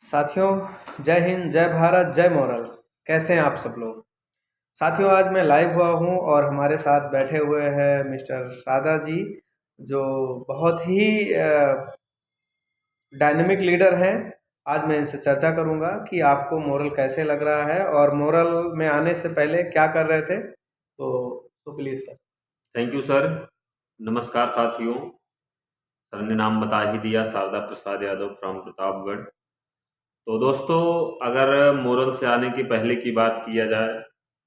साथियों, जय हिंद, जय भारत, जय मॉरल। कैसे हैं आप सब लोग? साथियों, आज मैं लाइव हुआ हूँ और हमारे साथ बैठे हुए हैं मिस्टर सादा जी, जो बहुत ही डायनेमिक लीडर हैं। आज मैं इनसे चर्चा करूंगा कि आपको मॉरल कैसे लग रहा है और मॉरल में आने से पहले क्या कर रहे थे। तो please sir. Thank you sir. नमस्कार साथियों। सर ने नाम बता ही दिया, शारदा प्रसाद यादव फ्रॉम प्रतापगढ़। तो दोस्तों, अगर मोरल से आने के पहले की बात किया जाए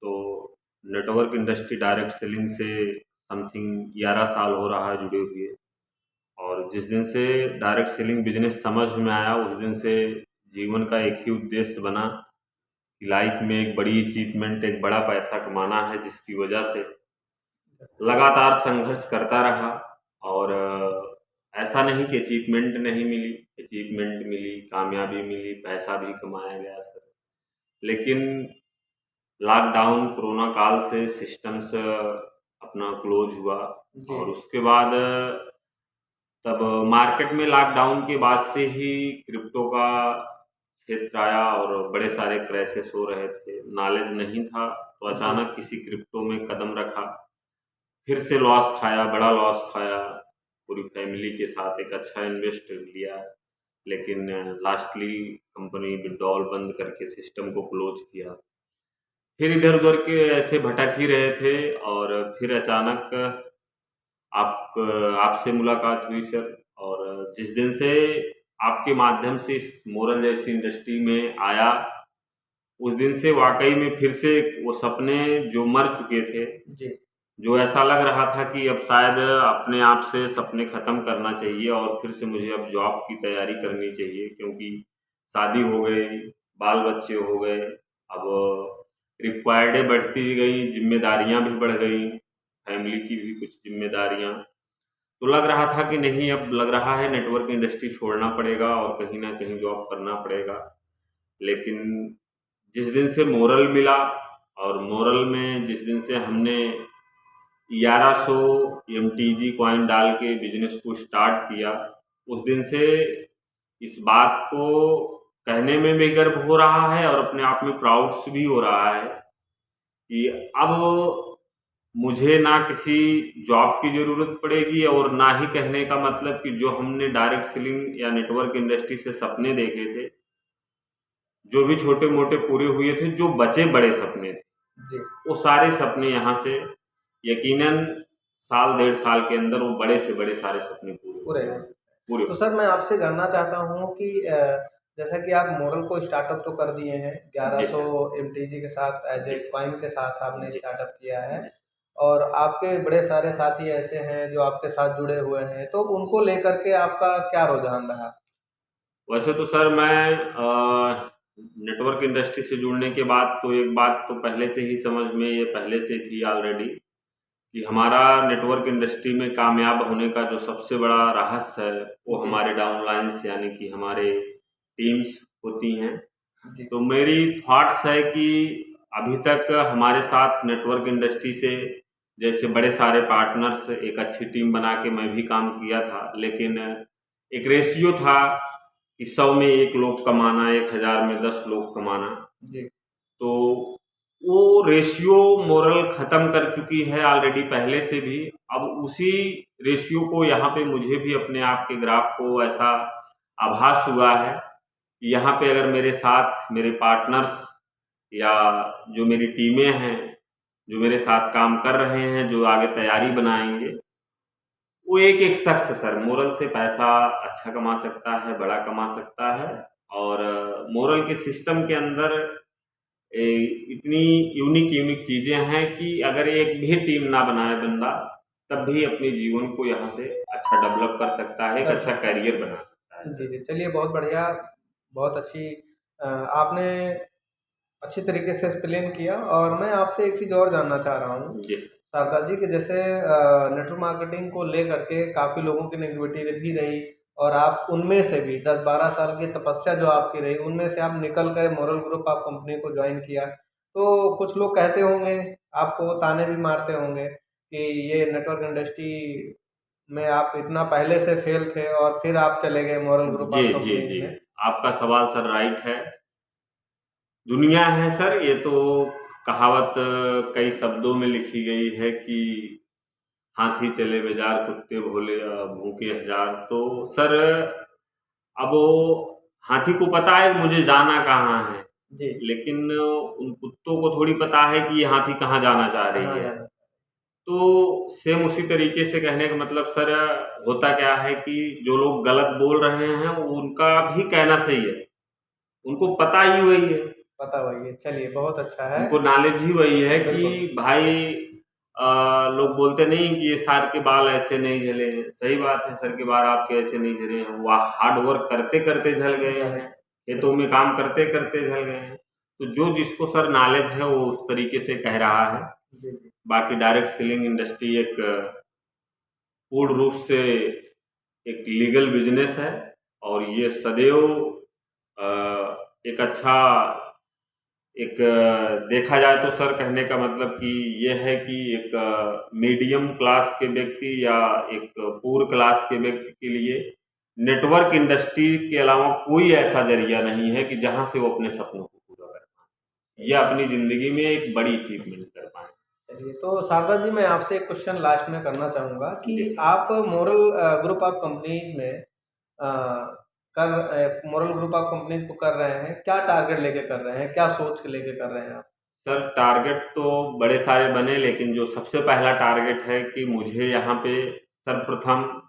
तो नेटवर्क इंडस्ट्री डायरेक्ट सेलिंग से समथिंग 11 साल हो रहा है जुड़े हुए। और जिस दिन से डायरेक्ट सेलिंग बिजनेस समझ में आया उस दिन से जीवन का एक ही उद्देश्य बना कि लाइफ में एक बड़ी अचीवमेंट, एक बड़ा पैसा कमाना है, जिसकी वजह से लगातार संघर्ष करता रहा। और ऐसा नहीं कि अचीवमेंट नहीं मिली, अचीवमेंट मिली, कामयाबी मिली, पैसा भी कमाया गया सर। लेकिन लॉकडाउन कोरोना काल से सिस्टम्स अपना क्लोज हुआ। जी। और उसके बाद तब मार्केट में लॉकडाउन के बाद से ही क्रिप्टो का क्षेत्र आया और बड़े सारे क्रैशेस हो रहे थे। नॉलेज नहीं था तो जी। अचानक किसी क्रिप्टो में कदम रखा, फिर से लॉस खाया, बड़ा लॉस खाया। पूरी फैमिली के साथ एक अच्छा इन्वेस्ट लिया, लेकिन लास्टली कंपनी विड्रॉल बंद करके सिस्टम को क्लोज किया। फिर इधर उधर के ऐसे भटक ही रहे थे और फिर अचानक आप आपसे मुलाकात हुई सर। और जिस दिन से आपके माध्यम से इस मोरल जैसी इंडस्ट्री में आया, उस दिन से वाकई में फिर से वो सपने जो मर चुके थे, जी। जो ऐसा लग रहा था कि अब शायद अपने आप से सपने ख़त्म करना चाहिए और फिर से मुझे अब जॉब की तैयारी करनी चाहिए, क्योंकि शादी हो गई, बाल बच्चे हो गए, अब रिक्वायर्डें बढ़ती गई, जिम्मेदारियां भी बढ़ गई, फैमिली की भी कुछ जिम्मेदारियां। तो लग रहा था कि नहीं, अब लग रहा है नेटवर्क इंडस्ट्री छोड़ना पड़ेगा और कहीं ना कहीं जॉब करना पड़ेगा। लेकिन जिस दिन से मोरल मिला और मोरल में जिस दिन से हमने 1100 MTG कॉइन डाल के बिजनेस को स्टार्ट किया, उस दिन से इस बात को कहने में भी गर्व हो रहा है और अपने आप में प्राउड भी हो रहा है कि अब मुझे ना किसी जॉब की ज़रूरत पड़ेगी और ना ही कहने का मतलब कि जो हमने डायरेक्ट सेलिंग या नेटवर्क इंडस्ट्री से सपने देखे थे, जो भी छोटे मोटे पूरे हुए थे, जो बचे बड़े सपने थे, जी। वो सारे सपने यहाँ से यकीनन साल डेढ़ साल के अंदर वो बड़े से बड़े सारे सपने पूरे पूरे होंगे। हो सकते हैं। पूरे तो हो सर, मैं आपसे जानना चाहता हूँ कि जैसा कि आप मॉडल को स्टार्टअप तो कर दिए हैं, जी 1100 सर। एमटीजी के साथ एज जी ए सर। क्वाइन के साथ आपने जी सर। स्टार्टअप किया है। जी। और आपके बड़े सारे साथी ऐसे हैं जो आपके साथ जुड़े हुए हैं, तो उनको लेकर के आपका क्या रुझान रहा? वैसे तो सर मैं नेटवर्क इंडस्ट्री से जुड़ने के बाद तो एक बात तो पहले से ही समझ में ये पहले से थी ऑलरेडी कि हमारा नेटवर्क इंडस्ट्री में कामयाब होने का जो सबसे बड़ा रहस्य है वो जी। हमारे डाउनलाइंस यानी कि हमारे टीम्स होती हैं। जी। तो मेरी थॉट्स है कि अभी तक हमारे साथ नेटवर्क इंडस्ट्री से जैसे बड़े सारे पार्टनर्स, एक अच्छी टीम बना के मैं भी काम किया था, लेकिन एक रेशियो था कि 100 में 1 लोग कमाना, 1000 में 10 लोग कमाना। जी। तो वो रेशियो मोरल ख़त्म कर चुकी है ऑलरेडी पहले से भी। अब उसी रेशियो को यहाँ पे मुझे भी अपने आप के ग्राफ को ऐसा आभास हुआ है कि यहाँ पे अगर मेरे साथ मेरे पार्टनर्स या जो मेरी टीमें हैं, जो मेरे साथ काम कर रहे हैं, जो आगे तैयारी बनाएंगे, वो एक एक शख्स सर मोरल से पैसा अच्छा कमा सकता है, बड़ा कमा सकता है। और मोरल के सिस्टम के अंदर ए, इतनी यूनिक यूनिक चीज़ें हैं कि अगर एक भी टीम ना बनाए बंदा, तब भी अपने जीवन को यहाँ से अच्छा डेवलप कर सकता है, एक कर अच्छा सकता करियर बना सकता है है। जी, सर। जी। चलिए, बहुत बढ़िया, बहुत अच्छी आपने अच्छी तरीके से एक्सप्लेन किया। और मैं आपसे एक चीज़ और जानना चाह रहा हूँ जी सर। शारदा जी, कि जैसे नेटवर्क मार्केटिंग को लेकर के काफ़ी लोगों की नेगेटिविटी भी रही, और आप उनमें से भी 10-12 साल की तपस्या जो आपकी रही, उनमें से आप निकल कर मॉरल ग्रुप आप कंपनी को ज्वाइन किया। तो कुछ लोग कहते होंगे, आपको ताने भी मारते होंगे कि ये नेटवर्क इंडस्ट्री में आप इतना पहले से फेल थे और फिर आप चले गए मॉरल ग्रुप जी ऑफ जी कंपनीज जी। में। आपका सवाल सर राइट है। दुनिया है सर, ये तो कहावत कई शब्दों में लिखी गई है कि हाथी चले बाजार कुत्ते भोले भूखे हजार। तो सर अब वो हाथी को पता है मुझे जाना कहाँ है, जी। लेकिन उन कुत्तों को थोड़ी पता है कि ये हाथी कहाँ जाना चाह कहाँ रही है। जाना? तो सेम उसी तरीके से कहने का मतलब सर होता क्या है कि जो लोग गलत बोल रहे हैं उनका भी कहना सही है, उनको पता ही वही है, पता वही है। चलिए, बहुत अच्छा है। उनको नॉलेज ही वही है कि बिल्कुल। भाई लोग बोलते नहीं कि ये सर के बाल ऐसे नहीं झले हैं। सही बात है, सर के बाल आपके ऐसे नहीं झले हैं, वो हार्ड वर्क करते करते झल गए हैं, खेतों में काम करते करते झल गए हैं। तो जो जिसको सर नॉलेज है वो उस तरीके से कह रहा है। जी, जी। बाकी डायरेक्ट सेलिंग इंडस्ट्री एक पूर्ण रूप से एक लीगल बिजनेस है, और ये सदैव एक अच्छा एक देखा जाए तो सर कहने का मतलब कि ये है कि एक मीडियम क्लास के व्यक्ति या एक पुअर क्लास के व्यक्ति के लिए नेटवर्क इंडस्ट्री के अलावा कोई ऐसा जरिया नहीं है कि जहां से वो अपने सपनों को पूरा कर पाए या अपनी ज़िंदगी में एक बड़ी अचीवमेंट कर पाएँ। चलिए, तो शारदा जी, मैं आपसे एक क्वेश्चन लास्ट में करना चाहूँगा कि जी सर। आप मोरल ग्रुप ऑफ कंपनीज में मोरल ग्रुप ऑफ कंपनीज को कर रहे हैं, क्या टारगेट लेके कर रहे हैं, क्या सोच के लेके कर रहे हैं आप? सर टारगेट तो बड़े सारे बने, लेकिन जो सबसे पहला टारगेट है कि मुझे यहाँ पे सर्वप्रथम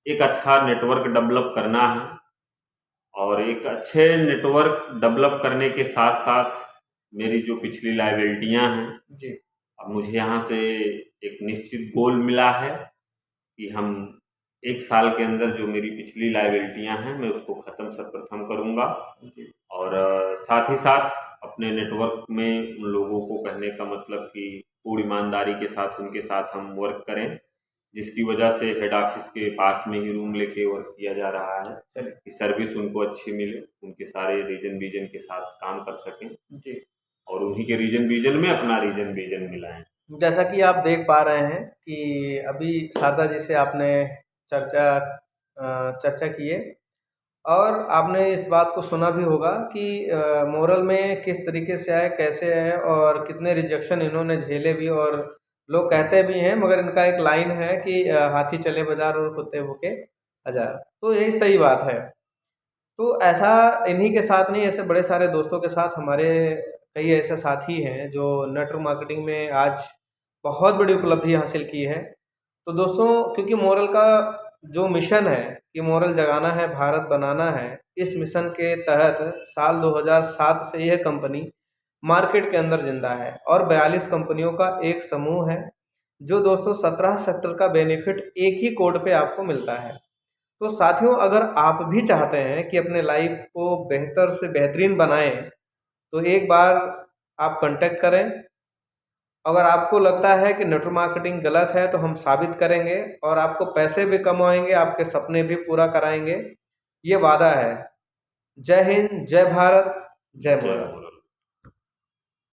एक अच्छा नेटवर्क डेवलप करना है, और एक अच्छे नेटवर्क डेवलप करने के साथ साथ मेरी जो पिछली लायबिलिटियाँ हैं, जी। अब मुझे यहाँ से एक निश्चित गोल मिला है कि हम 1 साल के अंदर जो मेरी पिछली लायबिलिटियाँ हैं मैं उसको ख़त्म सर्वप्रथम करूँगा। जी। और साथ ही साथ अपने नेटवर्क में उन लोगों को कहने का मतलब कि पूरी ईमानदारी के साथ उनके साथ हम वर्क करें, जिसकी वजह से हेड ऑफिस के पास में ही रूम लेके वर्क किया जा रहा है चलिए। कि सर्विस उनको अच्छी मिले, उनके सारे रीजन विजन के साथ काम कर सकें, जी। और उन्हीं के रीजन विजन में अपना रीजन विजन मिलाएं। जैसा कि आप देख पा रहे हैं कि अभी शारदा जी से आपने चर्चा की है, और आपने इस बात को सुना भी होगा कि मोरल में किस तरीके से आए, कैसे आए, और कितने रिजेक्शन इन्होंने झेले भी, और लोग कहते भी हैं, मगर इनका एक लाइन है कि हाथी चले बाजार और कुत्ते भूखे हजार। तो यही सही बात है। तो ऐसा इन्हीं के साथ नहीं, ऐसे बड़े सारे दोस्तों के साथ हमारे कई ऐसे साथी हैं जो नेटवर्क मार्केटिंग में आज बहुत बड़ी उपलब्धि हासिल की है। तो दोस्तों, क्योंकि मोरल का जो मिशन है कि मोरल जगाना है, भारत बनाना है, इस मिशन के तहत साल 2007 से यह कंपनी मार्केट के अंदर जिंदा है, और 42 कंपनियों का एक समूह है, जो दोस्तों 17 सेक्टर का बेनिफिट एक ही कोड पे आपको मिलता है। तो साथियों, अगर आप भी चाहते हैं कि अपने लाइफ को बेहतर से बेहतरीन बनाएं, तो एक बार आप कांटेक्ट करें। अगर आपको लगता है कि नेटवर्क मार्केटिंग गलत है, तो हम साबित करेंगे, और आपको पैसे भी कमाएंगे, आपके सपने भी पूरा कराएंगे। ये वादा है। जय हिंद, जय भारत, जय जय मोरल। मोर।